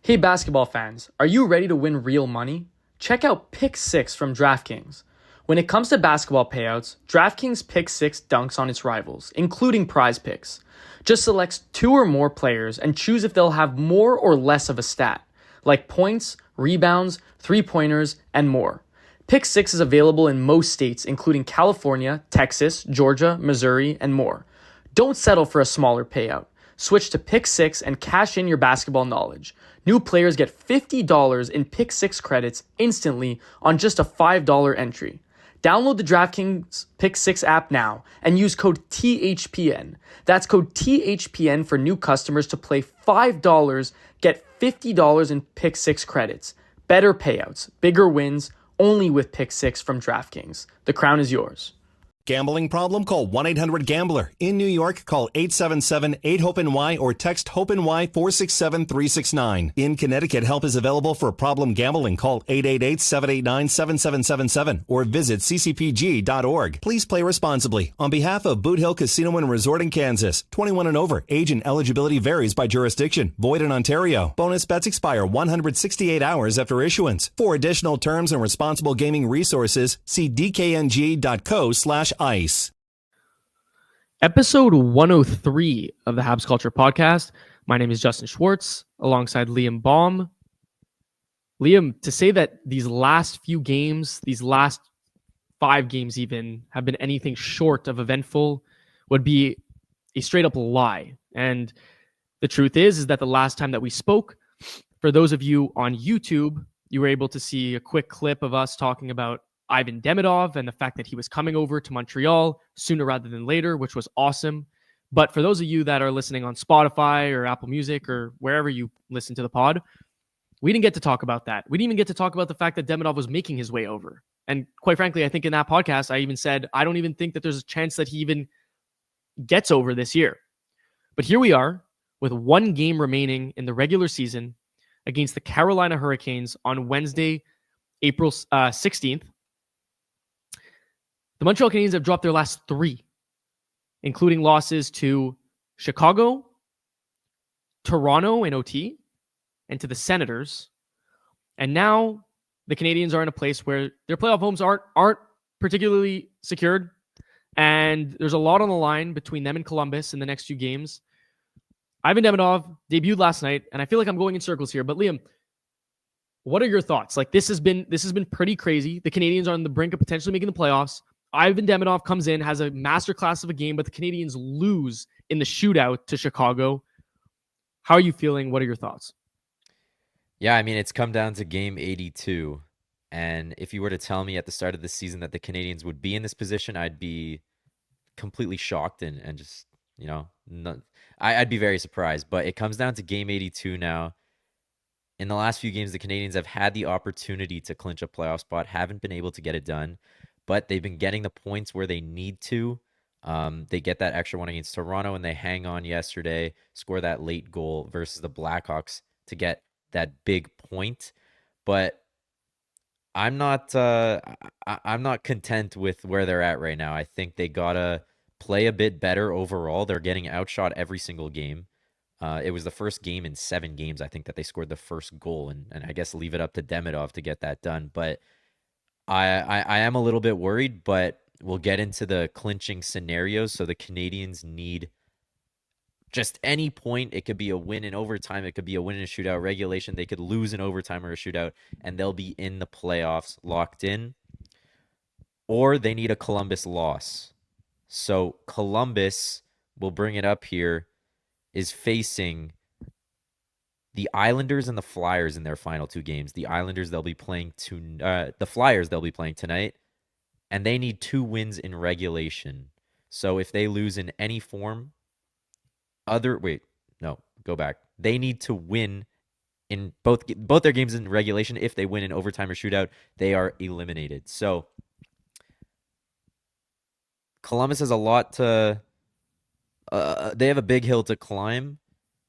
Hey basketball fans, are you ready to win real money? Check out Pick 6 from DraftKings. When it comes to basketball payouts, DraftKings Pick 6 dunks on its rivals, including prize picks. Just select two or more players and choose if they'll have more or less of a stat, like points, rebounds, three-pointers, and more. Pick 6 is available in most states, including California, Texas, Georgia, Missouri, and more. Don't settle for a smaller payout. Switch to Pick 6 and cash in your basketball knowledge. New players get $50 in Pick 6 credits instantly on just a $5 entry. Download the DraftKings Pick 6 app now and use code THPN. That's code THPN for new customers to play $5, get $50 in Pick 6 credits. Better payouts, bigger wins, only with Pick 6 from DraftKings. The crown is yours. Gambling problem? Call 1-800-GAMBLER. In New York, call 877-8-HOPE-NY or text HOPE-NY 467-369. In Connecticut, help is available for problem gambling. Call 888-789-7777 or visit ccpg.org. Please play responsibly. On behalf of Boot Hill Casino and Resort in Kansas, 21 and over. Age and eligibility varies by jurisdiction. Void in Ontario. Bonus bets expire 168 hours after issuance. For additional terms and responsible gaming resources, see dkng.co/ice. Episode 103 of the Habs Culture Podcast. My name is Justin Schwartz, alongside Liam Baum. Liam, to say that these last few games, these last 5 games even, have been anything short of eventful would be a straight up lie. And the truth is that the last time that we spoke, for those of you on YouTube, you were able to see a quick clip of us talking about Ivan Demidov and the fact that he was coming over to Montreal sooner rather than later, which was awesome. But for those of you that are listening on Spotify or Apple Music or wherever you listen to the pod, we didn't get to talk about that. We didn't even get to talk about the fact that Demidov was making his way over. And quite frankly, I think in that podcast, I even said, I don't even think that there's a chance that he even gets over this year. But here we are with one game remaining in the regular season against the Carolina Hurricanes on Wednesday, April 16th. The Montreal Canadiens have dropped their last 3, including losses to Chicago, Toronto in OT, and to the Senators. And now the Canadiens are in a place where their playoff homes aren't particularly secured. And there's a lot on the line between them and Columbus in the next few games. Ivan Demidov debuted last night, and I feel like I'm going in circles here. But Liam, what are your thoughts? Like this has been pretty crazy. The Canadiens are on the brink of potentially making the playoffs. Ivan Demidov comes in, has a masterclass of a game, but the Canadiens lose in the shootout to Chicago. How are you feeling? What are your thoughts? Yeah, I mean, it's come down to game 82. And if you were to tell me at the start of the season that the Canadiens would be in this position, I'd be completely shocked and just, I'd be very surprised. But it comes down to game 82 now. In the last few games, the Canadiens have had the opportunity to clinch a playoff spot, haven't been able to get it done. But they've been getting the points where they need to. They get that extra one against Toronto, and they hang on yesterday, score that late goal versus the Blackhawks to get that big point. But I'm not content with where they're at right now. I think they gotta play a bit better overall. They're getting outshot every single game. It was the first game in 7 games, I think, that they scored the first goal, and I guess leave it up to Demidov to get that done. But I am a little bit worried, but we'll get into the clinching scenarios. So the Canadiens need just any point. It could be a win in overtime. It could be a win in a shootout regulation. They could lose in overtime or a shootout, and they'll be in the playoffs locked in. Or they need a Columbus loss. So Columbus, we'll bring it up here, is facing the Islanders and the Flyers in their final 2 games. The Islanders, they'll be playing the Flyers, they'll be playing tonight, and they need 2 wins in regulation. So if they lose in any form, they need to win in both their games in regulation. If they win in overtime or shootout, they are eliminated. So Columbus has a lot to. They have a big hill to climb.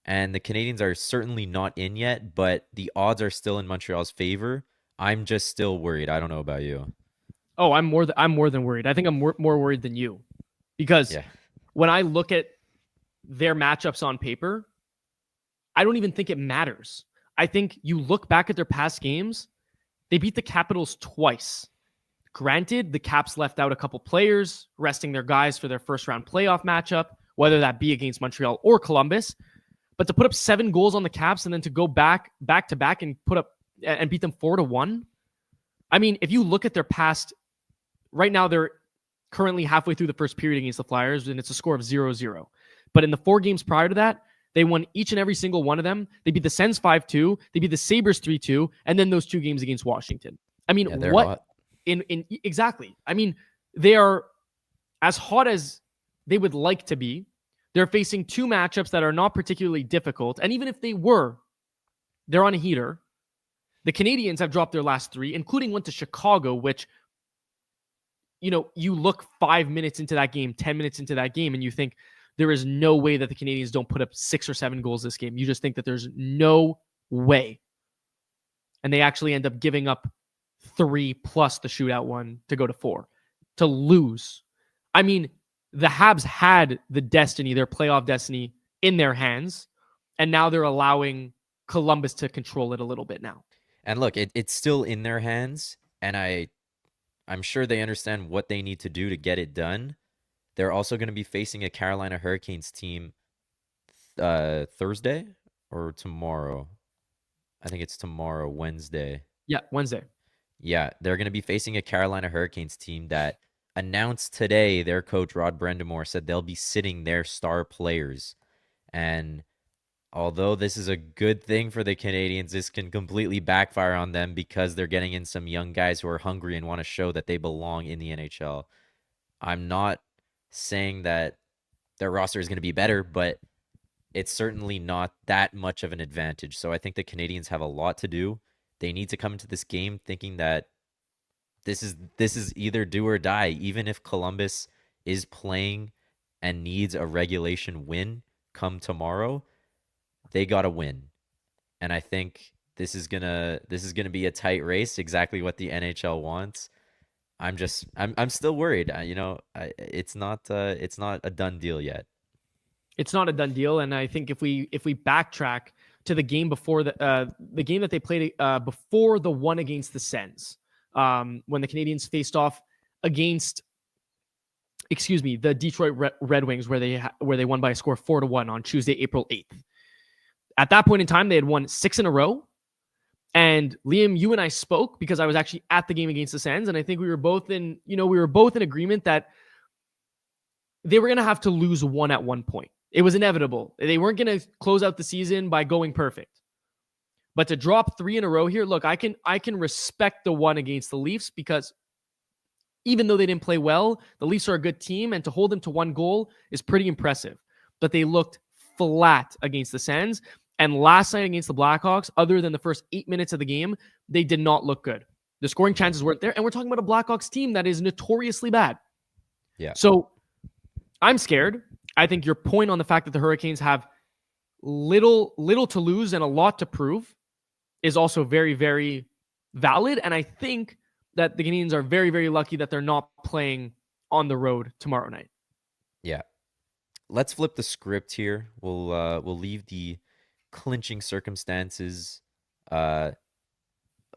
And the Canadiens are certainly not in yet, but the odds are still in Montreal's favor. I'm just still worried. I don't know about you. Oh, I'm more than worried. I think I'm more worried than you, because when I look at their matchups on paper, I don't even think it matters. I think you look back at their past games, they beat the Capitals twice. Granted, the Caps left out a couple players, resting their guys for their first round playoff matchup, whether that be against Montreal or Columbus. But to put up 7 goals on the Caps and then to go back to back and put up and beat them 4-1. I mean, if you look at their past, right now they're currently halfway through the first period against the Flyers, and it's a score of 0-0. But in the 4 games prior to that, they won each and every single one of them. They beat the Sens 5-2, they beat the Sabres 3-2, and then those 2 games against Washington. I mean, what hot. in exactly? I mean, they are as hot as they would like to be. They're facing 2 matchups that are not particularly difficult, and even if they were, they're on a heater. The Canadiens have dropped their last 3, including one to Chicago, which, you know, you look 5 minutes into that game, 10 minutes into that game, and you think there is no way that the Canadiens don't put up 6 or 7 goals this game. You just think that there's no way. And they actually end up giving up 3 plus the shootout one to go to 4. To lose. I mean, the Habs had the destiny, their playoff destiny, in their hands, and now they're allowing Columbus to control it a little bit now. And look, it's still in their hands, and I'm sure they understand what they need to do to get it done. They're also going to be facing a Carolina Hurricanes team Thursday or tomorrow. I think it's tomorrow, Wednesday. Yeah, Wednesday. Yeah, they're going to be facing a Carolina Hurricanes team that announced today their coach, Rod Brendamore, said they'll be sitting their star players. And although this is a good thing for the Canadiens, this can completely backfire on them because they're getting in some young guys who are hungry and want to show that they belong in the NHL. I'm not saying that their roster is going to be better, but it's certainly not that much of an advantage. So I think the Canadiens have a lot to do. They need to come into this game thinking that this is either do or die. Even if Columbus is playing and needs a regulation win come tomorrow, they got to win. And I think this is gonna be a tight race, exactly what the NHL wants. I'm still worried. It's not a done deal yet. It's not a done deal, and I think if we backtrack to the game before the game that they played before the one against the Sens, when the Canadiens faced off against, the Detroit Red Wings, where they won by a score of 4-1 on Tuesday, April 8th. At that point in time, they had won 6 in a row. And Liam, you and I spoke because I was actually at the game against the Sens, and I think we were both in agreement that they were going to have to lose one at one point. It was inevitable. They weren't going to close out the season by going perfect. But to drop 3 in a row here, look, I can respect the one against the Leafs because even though they didn't play well, the Leafs are a good team, and to hold them to 1 goal is pretty impressive. But they looked flat against the Sens. And last night against the Blackhawks, other than the first 8 minutes of the game, they did not look good. The scoring chances weren't there. And we're talking about a Blackhawks team that is notoriously bad. Yeah. So I'm scared. I think your point on the fact that the Hurricanes have little to lose and a lot to prove is also very, very valid. And I think that the Canadiens are very, very lucky that they're not playing on the road tomorrow night. Yeah. Let's flip the script here. We'll leave the clinching circumstances away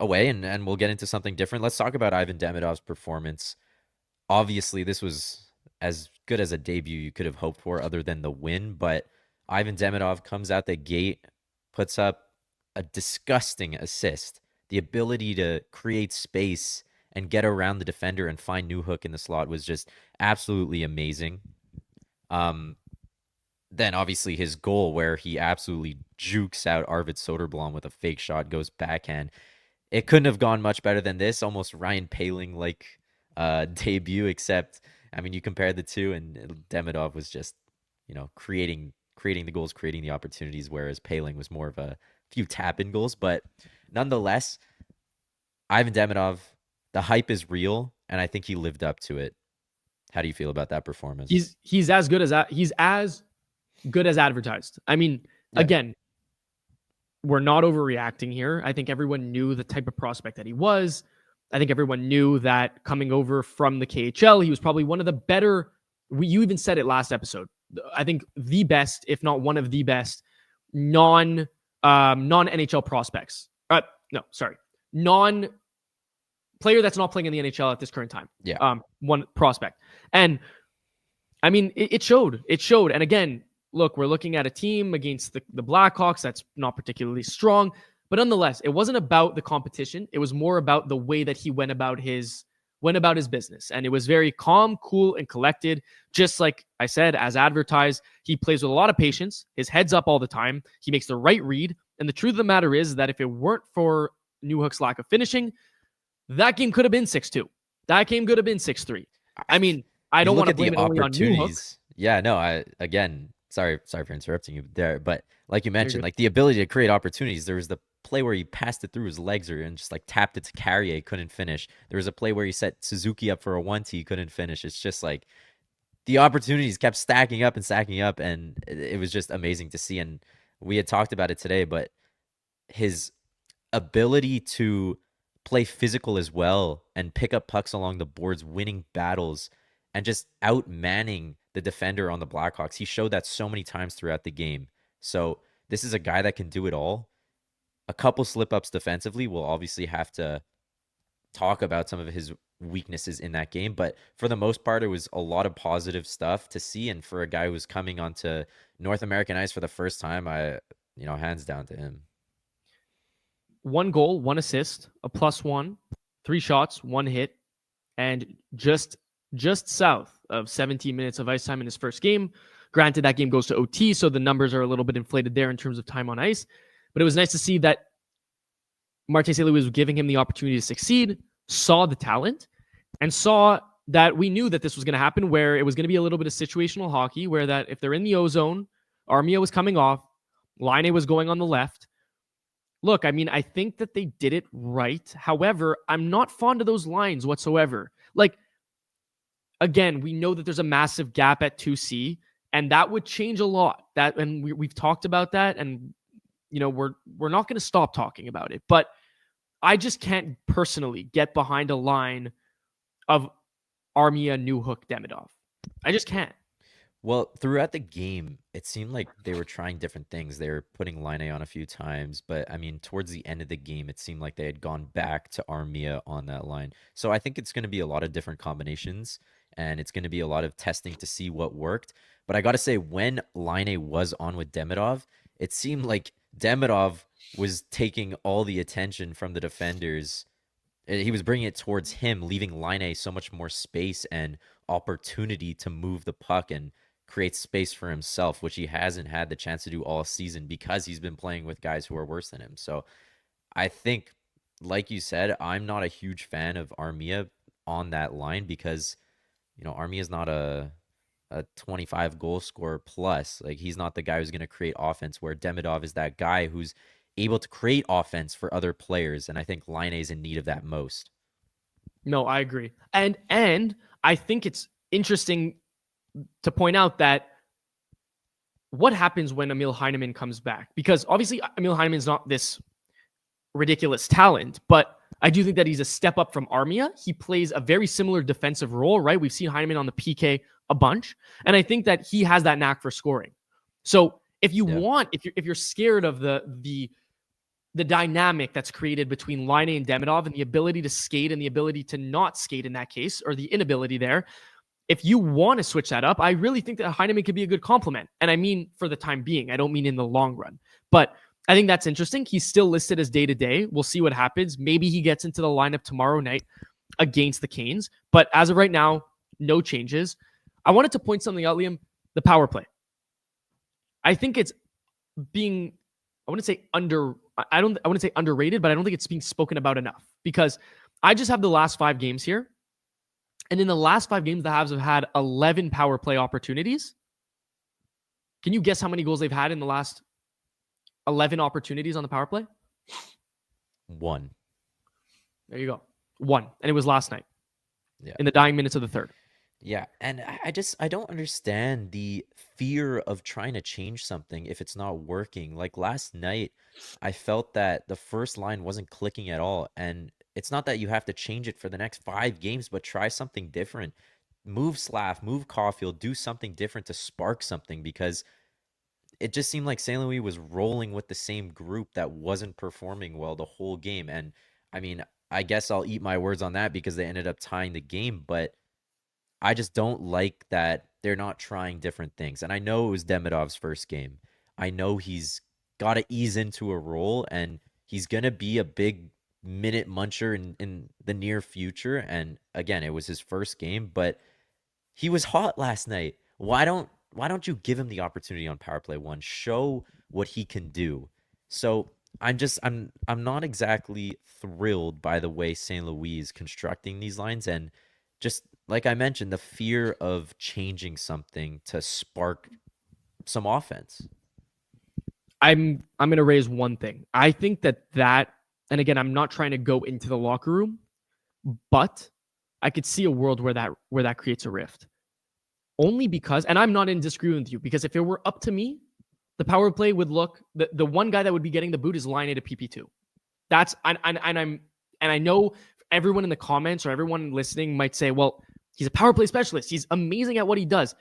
and we'll get into something different. Let's talk about Ivan Demidov's performance. Obviously, this was as good as a debut you could have hoped for other than the win, but Ivan Demidov comes out the gate, puts up a disgusting assist. The ability to create space and get around the defender and find Newhook in the slot was just absolutely amazing. Then obviously his goal where he absolutely jukes out Arvid Soderblom with a fake shot, goes backhand. It couldn't have gone much better than this. Almost Ryan Poehling like debut, except I mean you compare the two and Demidov was just, creating the goals, creating the opportunities, whereas Poehling was more of a few tap-in goals. But nonetheless, Ivan Demidov, the hype is real, and I think he lived up to it. How do you feel about that performance? He's as good as advertised. I mean, Again, we're not overreacting here. I think everyone knew the type of prospect that he was. I think everyone knew that coming over from the KHL, he was probably one of the better. You even said it last episode. I think the best, if not one of the best, non non-NHL prospects. No, sorry, non-player that's not playing in the NHL at this current time. Yeah. One prospect, and I mean, it showed. It showed, and again, look, we're looking at a team against the Blackhawks that's not particularly strong, but nonetheless, it wasn't about the competition. It was more about the way that he went about his business, and it was very calm, cool, and collected. Just like I said, as advertised, he plays with a lot of patience. His head's up all the time. He makes the right read, and the truth of the matter is that if it weren't for Newhook's lack of finishing, that game could have been 6-2. That game could have been 6-3. I mean, I don't want to blame it only on Newhook. Yeah, no, sorry for interrupting you there, but like you mentioned, like the ability to create opportunities. There was the play where he passed it through his legs and just like tapped it to Carrier, couldn't finish. There was a play where he set Suzuki up for a 1-T, couldn't finish. It's just like the opportunities kept stacking up, and it was just amazing to see. And we had talked about it today, but his ability to play physical as well and pick up pucks along the boards, winning battles, and just outmanning the defender on the Blackhawks. He showed that so many times throughout the game. So this is a guy that can do it all. A couple slip-ups defensively. We'll obviously have to talk about some of his weaknesses in that game, but for the most part, it was a lot of positive stuff to see. And for a guy who's coming onto North American ice for the first time, hands down to him. 1 goal, 1 assist, a +1, 3 shots, 1 hit, and just south of 17 minutes of ice time in his first game. Granted, that game goes to OT, so the numbers are a little bit inflated there in terms of time on ice. But it was nice to see that Martin St. Louis was giving him the opportunity to succeed, saw the talent, and saw that we knew that this was going to happen, where it was going to be a little bit of situational hockey, where that if they're in the O-zone, Armia was coming off, Laine was going on the left. Look, I mean, I think that they did it right. However, I'm not fond of those lines whatsoever. Like, again, we know that there's a massive gap at 2C, and that would change a lot. And we've talked about that, and we're not going to stop talking about it. But I just can't personally get behind a line of Armia, Newhook, Demidov. I just can't. Well, throughout the game, it seemed like they were trying different things. They were putting Laine on a few times, but I mean, towards the end of the game, it seemed like they had gone back to Armia on that line. So I think it's going to be a lot of different combinations, and it's going to be a lot of testing to see what worked. But I got to say, when Laine was on with Demidov, it seemed like Demidov was taking all the attention from the defenders. He was bringing it towards him, leaving Laine so much more space and opportunity to move the puck and create space for himself, which he hasn't had the chance to do all season because he's been playing with guys who are worse than him. So I think, like you said, I'm not a huge fan of Armia on that line because, Armia is not a 25 goal scorer plus. Like, he's not the guy who's going to create offense, where Demidov is that guy who's able to create offense for other players. And I think Laine is in need of that most. No, I agree. And I think it's interesting to point out that what happens when Emil Heineman comes back, because obviously Emil Heineman is not this ridiculous talent, but I do think that he's a step up from Armia. He plays a very similar defensive role, right? We've seen Heineman on the PK a bunch, and I think that he has that knack for scoring. So if you want, if you're scared of the dynamic that's created between Laine and Demidov and the ability to skate and the ability to not skate in that case, or the inability there, if you want to switch that up, I really think that Heineman could be a good complement. And I mean, for the time being, I don't mean in the long run, but I think that's interesting. He's still listed as day-to-day. We'll see what happens. Maybe he gets into the lineup tomorrow night against the Canes, but as of right now, no changes. I wanted to point something out, Liam, the power play. I think it's being, I wouldn't say underrated, but I don't think it's being spoken about enough, because I just have the last 5 games here. And in the last 5 games, the Habs have had 11 power play opportunities. Can you guess how many goals they've had in the last 11 opportunities on the power play? 1. There you go. 1. And it was last night. Yeah. In the dying minutes of the third. Yeah. And I don't understand the fear of trying to change something if it's not working. Like last night, I felt that the first line wasn't clicking at all. And it's not that you have to change it for the next 5 games, but try something different. Move Slav, move Caulfield, do something different to spark something, because it just seemed like St. Louis was rolling with the same group that wasn't performing well the whole game. And I mean, I guess I'll eat my words on that because they ended up tying the game, but I just don't like that they're not trying different things. And I know it was Demidov's first game. I know he's got to ease into a role, and he's going to be a big minute muncher in the near future. And again, it was his first game, but he was hot last night. Why don't you give him the opportunity on power play one? Show what he can do. So I'm not exactly thrilled by the way St. Louis is constructing these lines, and just like I mentioned, the fear of changing something to spark some offense. I'm going to raise one thing. I think that, and again, I'm not trying to go into the locker room, but I could see a world where that creates a rift. Only because, and I'm not in disagreement with you, because if it were up to me, the power play would look, the one guy that would be getting the boot is line A to PP2. And I know everyone in the comments or everyone listening might say, well, he's a power play specialist. He's amazing at what he does.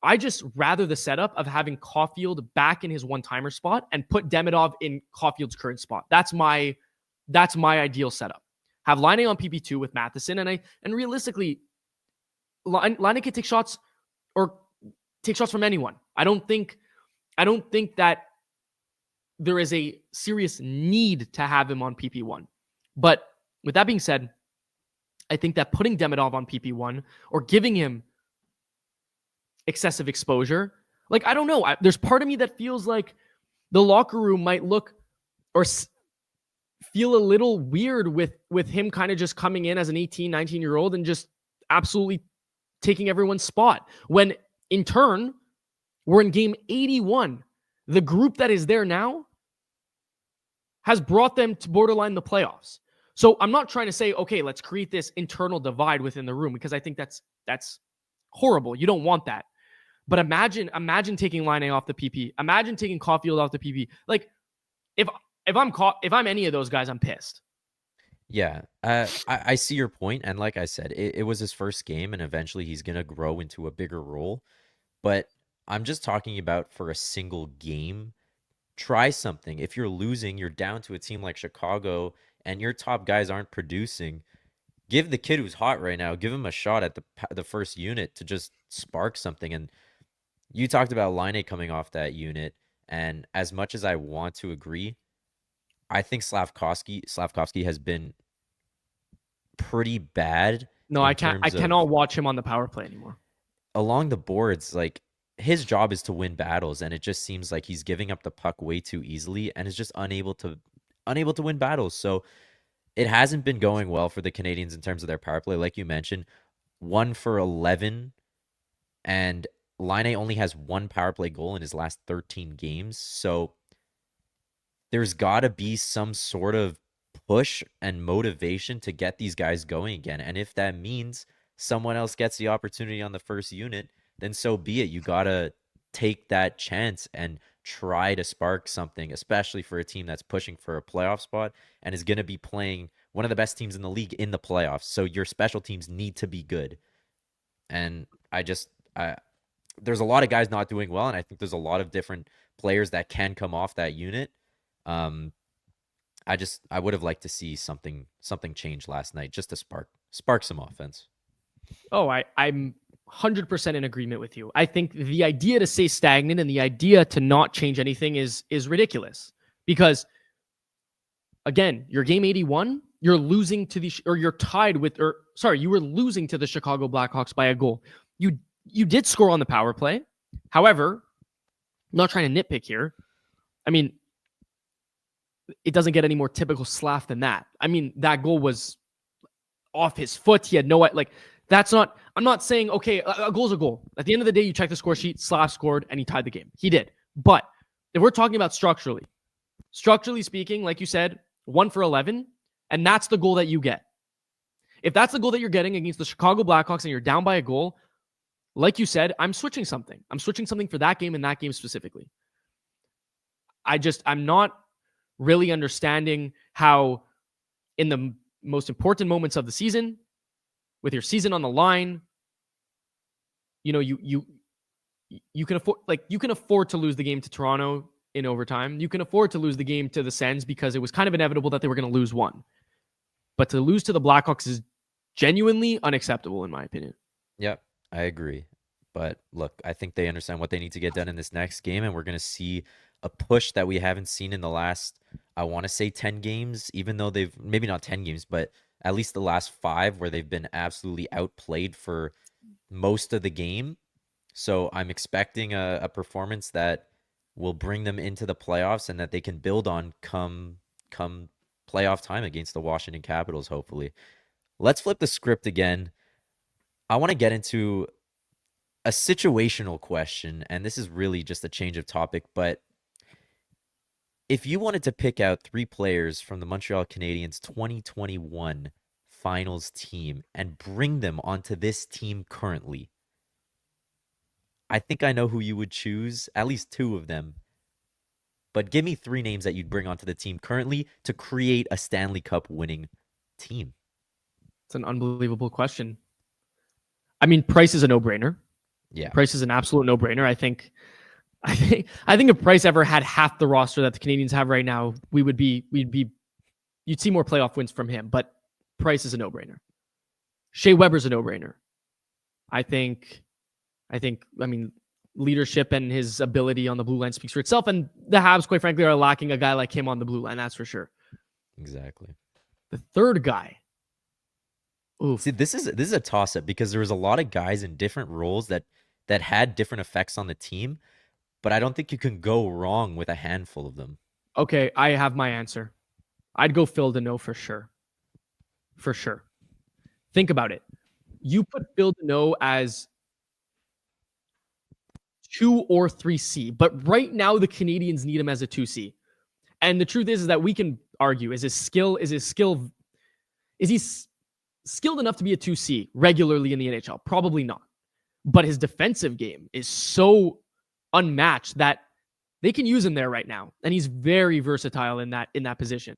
I just rather the setup of having Caulfield back in his one-timer spot and put Demidov in Caulfield's current spot. That's my ideal setup. Have Line A on PP2 with Matheson, and realistically, Line A can take shots from anyone. I don't think that there is a serious need to have him on PP1. But with that being said, I think that putting Demidov on PP1 or giving him excessive exposure, like, I don't know. There's part of me that feels like the locker room might look or feel a little weird with him kind of just coming in as an 18, 19-year-old and just absolutely taking everyone's spot. When in turn, we're in game 81. The group that is there now has brought them to borderline the playoffs. So I'm not trying to say, okay, let's create this internal divide within the room, because I think that's horrible. You don't want that. But imagine taking Line A off the PP. Imagine taking Caulfield off the PP. Like, if I'm any of those guys, I'm pissed. Yeah, I see your point, and like I said, it was his first game, and eventually he's gonna grow into a bigger role. But I'm just talking about for a single game. Try something. If you're losing, you're down to a team like Chicago, and your top guys aren't producing. Give the kid who's hot right now, give him a shot at the first unit to just spark something. And you talked about Line A coming off that unit, and as much as I want to agree, I think Slavkovsky has been pretty bad. No, I cannot watch him on the power play anymore. Along the boards, like, his job is to win battles, and it just seems like he's giving up the puck way too easily and is just unable to win battles. So it hasn't been going well for the Canadiens in terms of their power play. Like you mentioned, 1 for 11, and Line A only has 1 power play goal in his last 13 games. So there's got to be some sort of push and motivation to get these guys going again. And if that means someone else gets the opportunity on the first unit, then so be it. You got to take that chance and try to spark something, especially for a team that's pushing for a playoff spot and is going to be playing one of the best teams in the league in the playoffs. So your special teams need to be good. And there's a lot of guys not doing well, and I think there's a lot of different players that can come off that unit. I would have liked to see something change last night just to spark some offense. Oh, I'm 100% in agreement with you. I think the idea to stay stagnant and the idea to not change anything is ridiculous, because again, your game 81, you're losing to you're tied with, you were losing to the Chicago Blackhawks by a goal. You did score on the power play. However, I'm not trying to nitpick here. I mean, it doesn't get any more typical Slav than that. I mean, that goal was off his foot. He had I'm not saying, okay, a goal's a goal. At the end of the day, you check the score sheet, Slav scored, and he tied the game. He did. But if we're talking about structurally speaking, like you said, 1 for 11, and that's the goal that you get. If that's the goal that you're getting against the Chicago Blackhawks and you're down by a goal, like you said, I'm switching something. I'm switching something for that game and that game specifically. I'm not really understanding how in the most important moments of the season, with your season on the line, you you can afford to lose the game to Toronto in overtime. You can afford to lose the game to the Sens because it was kind of inevitable that they were going to lose one. But to lose to the Blackhawks is genuinely unacceptable, in my opinion. Yep, I agree. But look, I think they understand what they need to get done in this next game, and we're going to see a push that we haven't seen in the last, I want to say 10 games, even though they've, maybe not 10 games, but at least the last 5 where they've been absolutely outplayed for most of the game. So I'm expecting a performance that will bring them into the playoffs and that they can build on come playoff time against the Washington Capitals, hopefully. Let's flip the script again. I want to get into a situational question, and this is really just a change of topic, but if you wanted to pick out 3 players from the Montreal Canadiens 2021 finals team and bring them onto this team currently, I think I know who you would choose, at least 2 of them. But give me 3 names that you'd bring onto the team currently to create a Stanley Cup winning team. It's an unbelievable question. I mean, Price is a no-brainer. Yeah. Price is an absolute no-brainer. I think if Price ever had half the roster that the Canadiens have right now, you'd see more playoff wins from him. But Price is a no-brainer. Shea Weber's a no-brainer. I mean, leadership and his ability on the blue line speaks for itself. And the Habs, quite frankly, are lacking a guy like him on the blue line. That's for sure. Exactly. The third guy. Oof. See, this is a toss-up because there was a lot of guys in different roles that had different effects on the team, but I don't think you can go wrong with a handful of them. Okay, I have my answer. I'd go Phil Deneau for sure. For sure. Think about it. You put Phil Deneau as 2 or 3C, but right now the Canadiens need him as a 2C. And the truth is that we can argue, is he skilled enough to be a 2C regularly in the NHL? Probably not. But his defensive game is so unmatched that they can use him there right now. And he's very versatile in that position.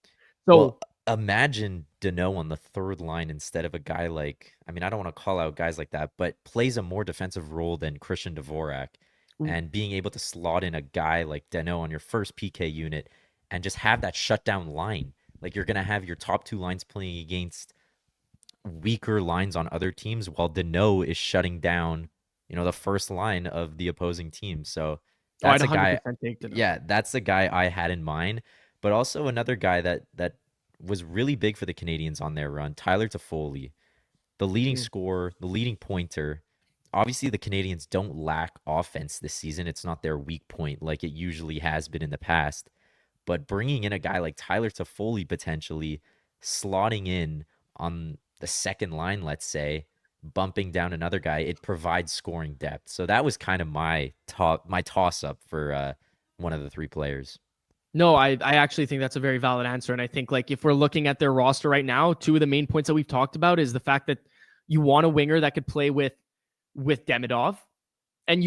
So well, imagine Deneau on the third line instead of a guy like, I mean, I don't want to call out guys like that, but plays a more defensive role than Christian Dvorak. And being able to slot in a guy like Deneau on your first PK unit and just have that shutdown line. Like you're going to have your top 2 lines playing against weaker lines on other teams while Deneau is shutting down, the first line of the opposing team. So that's a guy. Yeah, that's the guy I had in mind. But also another guy that was really big for the Canadiens on their run, Tyler Toffoli, the leading scorer, the leading pointer. Obviously, the Canadiens don't lack offense this season. It's not their weak point like it usually has been in the past. But bringing in a guy like Tyler Toffoli potentially slotting in on the second line, let's say, bumping down another guy, it provides scoring depth. So that was kind of my toss-up for one of the 3 players. No, I actually think that's a very valid answer. And I think like if we're looking at their roster right now, 2 of the main points that we've talked about is the fact that you want a winger that could play with Demidov, and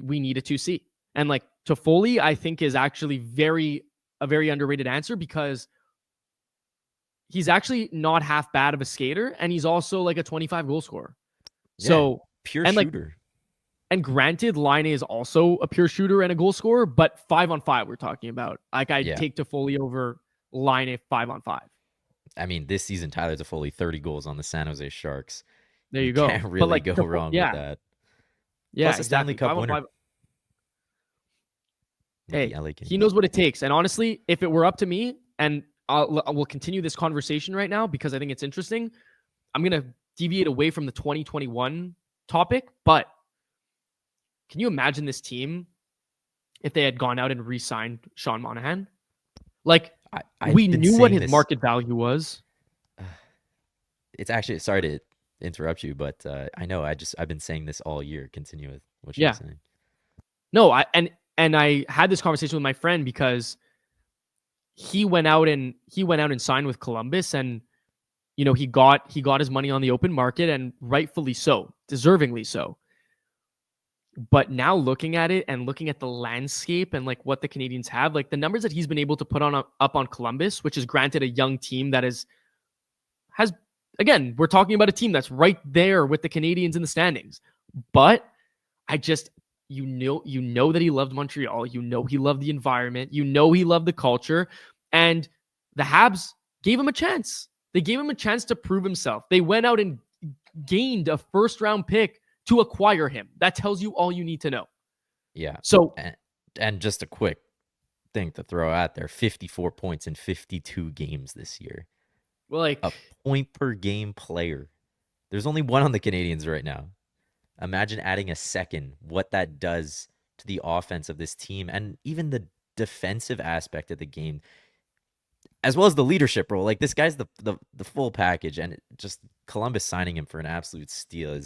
we need a 2C. And like Toffoli, I think is actually a very underrated answer because he's actually not half bad of a skater, and he's also like a 25 goal scorer. Yeah, so pure shooter. And granted, Laine is also a pure shooter and a goal scorer, but 5-on-5 we're talking about. Like I'd take Toffoli over Laine 5-on-5. I mean, this season Tyler Toffoli 30 goals on the San Jose Sharks. There you go. Can't really go wrong with that. Yeah, Plus a Stanley Cup winner. Hey, he knows what it takes. And honestly, if it were up to me, and we'll continue this conversation right now because I think it's interesting, I'm going to deviate away from the 2021 topic, but can you imagine this team if they had gone out and re-signed Sean Monahan? Like, we knew what his market value was. It's actually, sorry to interrupt you, but I know I've been saying this all year. Continue with what you're saying. No, I had this conversation with my friend because he went out and signed with Columbus, and he got his money on the open market, and rightfully so, deservingly so. But now looking at it and looking at the landscape and like what the Canadiens have, like the numbers that he's been able to put up on Columbus, which is granted a young team that has again, we're talking about a team that's right there with the Canadiens in the standings. But you know that he loved Montreal. You know he loved the environment. You know he loved the culture. And the Habs gave him a chance. They gave him a chance to prove himself. They went out and gained a first-round pick to acquire him. That tells you all you need to know. Yeah. So, and just a quick thing to throw out there, 54 points in 52 games this year. well, like A point per game player. There's only one on the Canadiens right now. Imagine adding a second, what that does to the offense of this team and even the defensive aspect of the game, as well as the leadership role. Like, this guy's the full package, and just Columbus signing him for an absolute steal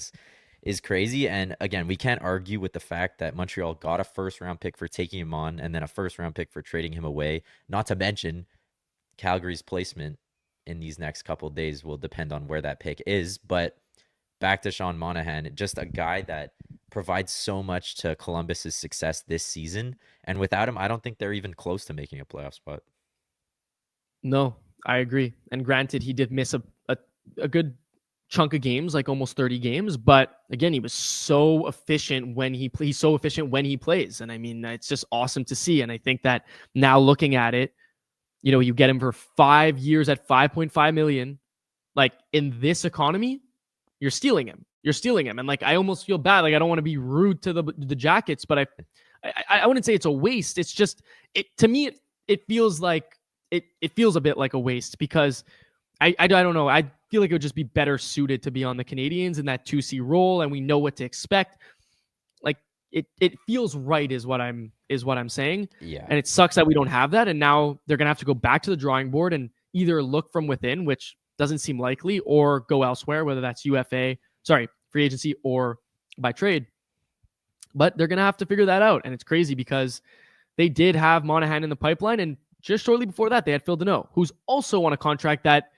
is crazy. And again, we can't argue with the fact that Montreal got a first-round pick for taking him on and then a first-round pick for trading him away. Not to mention Calgary's placement in these next couple of days will depend on where that pick is. But back to Sean Monahan, just a guy that provides so much to Columbus's success this season. And without him, I don't think they're even close to making a playoff spot. No, I agree. And granted, he did miss a good chunk of games, like almost 30 games. But again, he was so efficient when he's so efficient when he plays. And I mean, it's just awesome to see. And I think that now looking at it, you get him for 5 years at $5.5 million. Like, in this economy, you're stealing him. And like, I almost feel bad. Like, I don't want to be rude to the Jackets, but I wouldn't say it's a waste. It's just, to me, it feels like it feels a bit like a waste, because I don't know. I feel like it would just be better suited to be on the Canadiens in that 2C role, and we know what to expect. Like, it feels right is what I'm saying. Yeah. And it sucks that we don't have that, and now they're gonna have to go back to the drawing board and either look from within, which doesn't seem likely, or go elsewhere, whether that's free agency or by trade. But they're gonna have to figure that out, and it's crazy because they did have Monahan in the pipeline, and just shortly before that, they had Phil Deneau, who's also on a contract that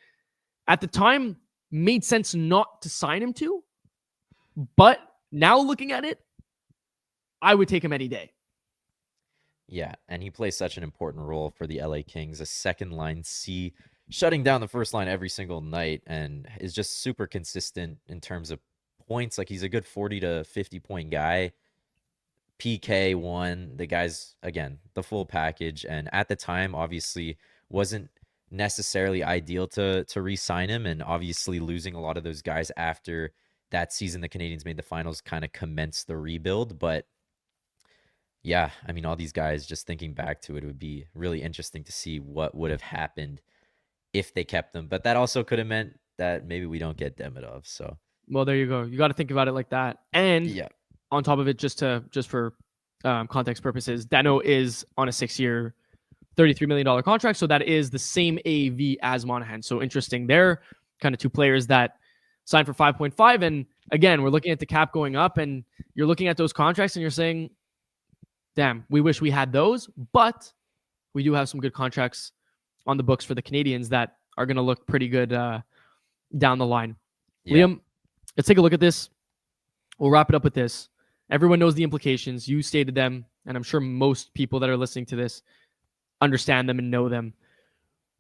at the time made sense not to sign him to. But now looking at it, I would take him any day. Yeah, and he plays such an important role for the LA Kings, a second line C, shutting down the first line every single night, and is just super consistent in terms of points. Like, he's a good 40 to 50 point guy. PK one, the guy's, again, the full package. And at the time, obviously, wasn't necessarily ideal to re-sign him. And obviously, losing a lot of those guys after that season the Canadiens made the finals kind of commenced the rebuild. But yeah, I mean, all these guys, just thinking back to it, it would be really interesting to see what would have happened if they kept them. But that also could have meant that maybe we don't get Demidov. So, well, there you go. You got to think about it like that. And yeah, on top of it, just for context purposes, Dano is on a 6-year, $33 million contract. So that is the same AAV as Monahan. So interesting. They're kind of two players that signed for 5.5. And again, we're looking at the cap going up, and you're looking at those contracts and you're saying, damn, we wish we had those, but we do have some good contracts on the books for the Canadiens that are going to look pretty good down the line. Yeah. Liam, let's take a look at this. We'll wrap it up with this. Everyone knows the implications. You stated them, and I'm sure most people that are listening to this understand them and know them.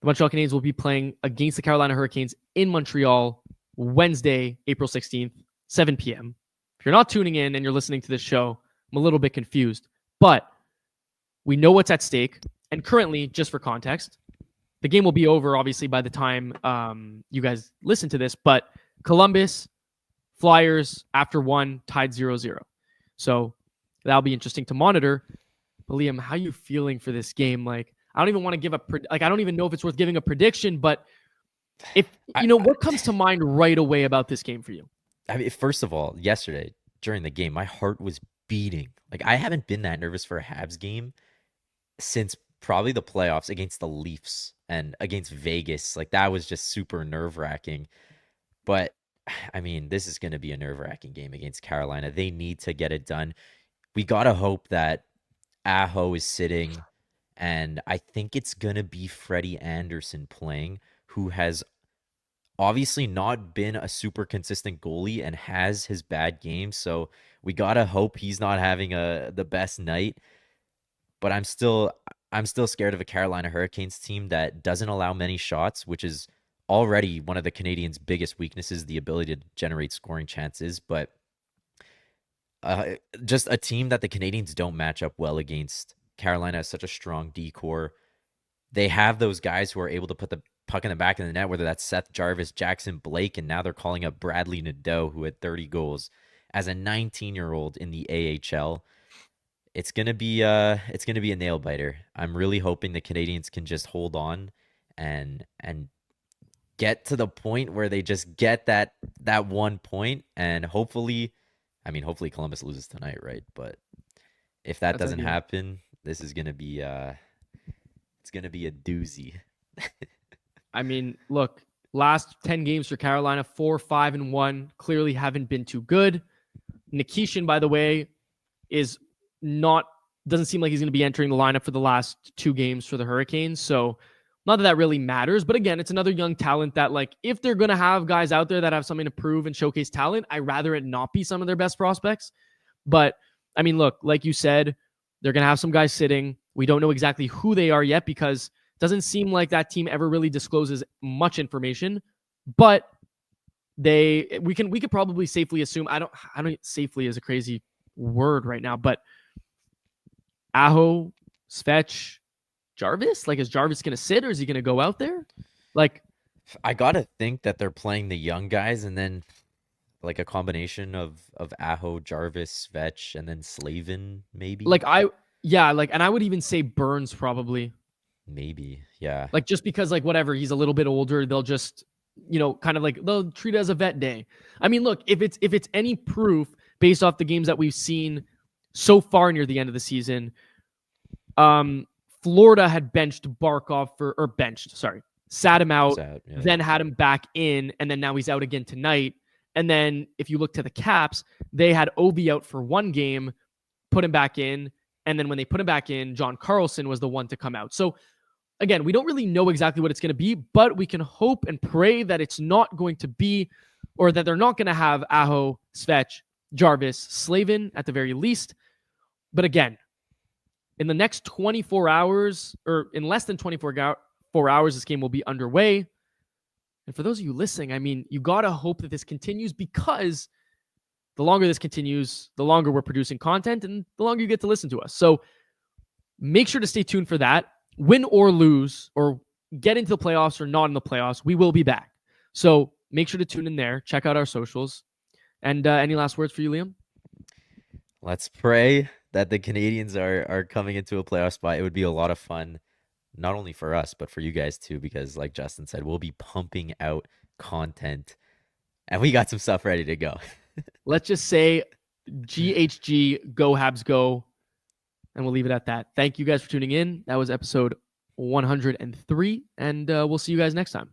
The Montreal Canadiens will be playing against the Carolina Hurricanes in Montreal Wednesday, April 16th, 7 p.m. If you're not tuning in and you're listening to this show, I'm a little bit confused. But we know what's at stake. And currently, just for context, the game will be over, obviously, by the time you guys listen to this. But Columbus, Flyers, after one, tied 0-0. So that'll be interesting to monitor. But Liam, how are you feeling for this game? Like, I don't even want to give I don't even know if it's worth giving a prediction. But if what comes to mind right away about this game for you? I mean, first of all, yesterday during the game, my heart was beating. Like, I haven't been that nervous for a Habs game since probably the playoffs against the Leafs and against Vegas. Like, that was just super nerve-wracking. But I mean, this is going to be a nerve-wracking game against Carolina. They need to get it done. We got to hope that Aho is sitting, and I think it's going to be Freddie Anderson playing, who has obviously not been a super consistent goalie and has his bad games. So we got to hope he's not having the best night. But I'm still scared of a Carolina Hurricanes team that doesn't allow many shots, which is already one of the Canadiens' biggest weaknesses, the ability to generate scoring chances. But just a team that the Canadiens don't match up well against. Carolina has such a strong D-core. They have those guys who are able to put the puck in the back of the net, whether that's Seth Jarvis, Jackson Blake, and now they're calling up Bradley Nadeau, who had 30 goals as a 19-year-old in the AHL. It's gonna be a nail biter. I'm really hoping the Canadiens can just hold on and get to the point where they just get that 1 point, and hopefully Columbus loses tonight, right? But if that doesn't happen, this is gonna be it's gonna be a doozy. I mean, look, last 10 games for Carolina, 4-5-1, clearly haven't been too good. Nikishin, by the way, doesn't seem like he's going to be entering the lineup for the last 2 games for the Hurricanes. So not that really matters, but again, it's another young talent that, like, if they're going to have guys out there that have something to prove and showcase talent, I'd rather it not be some of their best prospects. But I mean, look, like you said, they're going to have some guys sitting. We don't know exactly who they are yet because it doesn't seem like that team ever really discloses much information, but we could probably safely assume, I don't safely is a crazy word right now, but Aho, Svech, Jarvis, like, is Jarvis going to sit or is he going to go out there? Like, I got to think that they're playing the young guys and then like a combination of Aho, Jarvis, Svech, and then Slavin maybe. And I would even say Burns probably. Maybe, yeah. Like, just because, like, whatever, he's a little bit older, they'll just, kind of like, they'll treat it as a vet day. I mean, look, if it's any proof based off the games that we've seen so far near the end of the season, Florida had sat him out, then had him back in, and then now he's out again tonight. And then if you look to the Caps, they had Ovi out for 1 game, put him back in, and then when they put him back in, John Carlson was the one to come out. So again, we don't really know exactly what it's going to be, but we can hope and pray that it's not going to be, or that they're not going to have Aho, Svech, Jarvis, Slavin at the very least. But again, in the next 24 hours, or in less than 24 hours, this game will be underway. And for those of you listening, I mean, you got to hope that this continues, because the longer this continues, the longer we're producing content and the longer you get to listen to us. So make sure to stay tuned for that. Win or lose, or get into the playoffs or not in the playoffs, we will be back. So make sure to tune in there. Check out our socials. And any last words for you, Liam? Let's pray that the Canadiens are coming into a playoff spot. It would be a lot of fun, not only for us, but for you guys too, because like Justin said, we'll be pumping out content and we got some stuff ready to go. Let's just say GHG, go Habs, go. And we'll leave it at that. Thank you guys for tuning in. That was episode 103, and we'll see you guys next time.